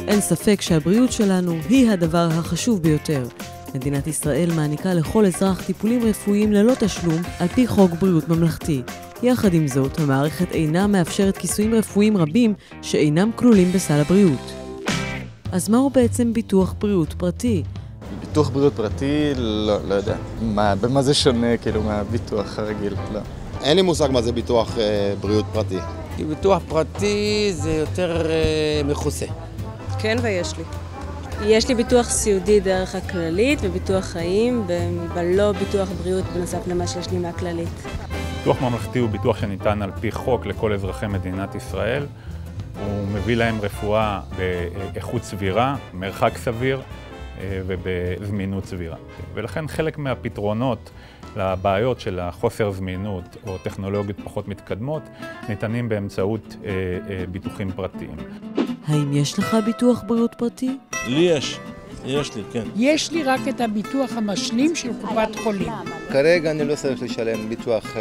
אין ספק שהבריאות שלנו היא הדבר החשוב ביותר. מדינת ישראל מעניקה לכל אזרח טיפולים רפואיים ללא תשלום על פי חוק בריאות ממלכתי. יחד עם זאת, המערכת אינה מאפשרת כיסויים רפואיים רבים שאינם כלולים בסל הבריאות. אז מהו בעצם ביטוח בריאות פרטי? ביטוח בריאות פרטי, לא יודע. במה זה שונה כאילו מהביטוח הרגיל? לא. אין לי מושג מה זה ביטוח בריאות פרטי. ביטוח פרטי זה יותר מכוסה. כן, ויש לי. יש לי ביטוח סיעודי דרך הכללית וביטוח חיים, ולא ביטוח בריאות בנוסף למה שיש לי מהכללית. ביטוח ממלכתי הוא ביטוח שניתן על פי חוק לכל אזרחי מדינת ישראל. הוא מביא להם רפואה באיכות סבירה, מרחק סביר ובזמינות סבירה. ולכן חלק מהפתרונות לבעיות של החוסר זמינות או טכנולוגיות פחות מתקדמות ניתנים באמצעות ביטוחים פרטיים. האם יש לך ביטוח בריאות פרטי? לי יש לי, כן. יש לי רק את הביטוח המשלים של קופת חולים. כרגע אני לא צריך לשלם ביטוח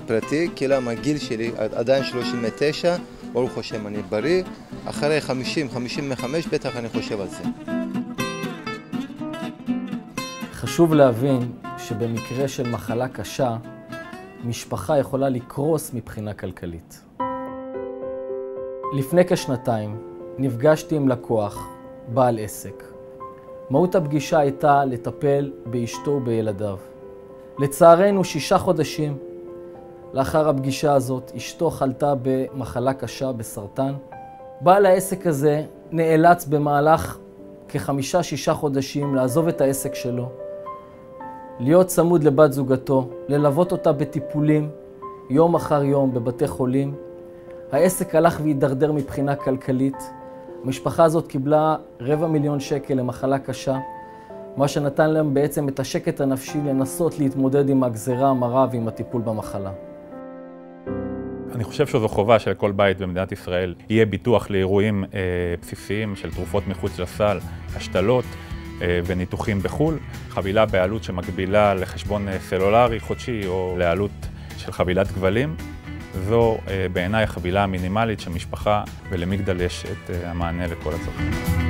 פרטי, כי למה הגיל שלי עדיין 39, ברוך השם אני בריא, אחרי 50-55 בטח אני חושב על זה. חשוב להבין שבמקרה של מחלה קשה, משפחה יכולה לקרוס מבחינה כלכלית. לפני כשנתיים נפגשתי עם לקוח, בעל עסק. מהות הפגישה הייתה לטפל באשתו ובילדיו. לצערנו 6 חודשים לאחר הפגישה הזאת, אשתו חלתה במחלה קשה, בסרטן. בעל העסק הזה נאלץ במהלך כ5-6 חודשים לעזוב את העסק שלו, להיות צמוד לבת זוגתו, ללוות אותה בטיפולים יום אחר יום בבתי חולים. העסק הלך והידרדר מבחינה כלכלית. המשפחה הזאת קיבלה 250,000 שקל למחלה קשה, מה שנתן להם בעצם את השקט הנפשי לנסות להתמודד עם הגזרה המרה ועם הטיפול במחלה. אני חושב שזו חובה של כל בית במדינת ישראל. יהיה ביטוח לאירועים בסיסיים של תרופות מחוץ לסל, השתלות וניתוחים בחו"ל, חבילה בעלות שמקבילה לחשבון סלולרי חודשי או לעלות של חבילת גבלים. זו בעיניי החבילה המינימלית של משפחה, ולמגדל יש את המענה לכל הצרכים.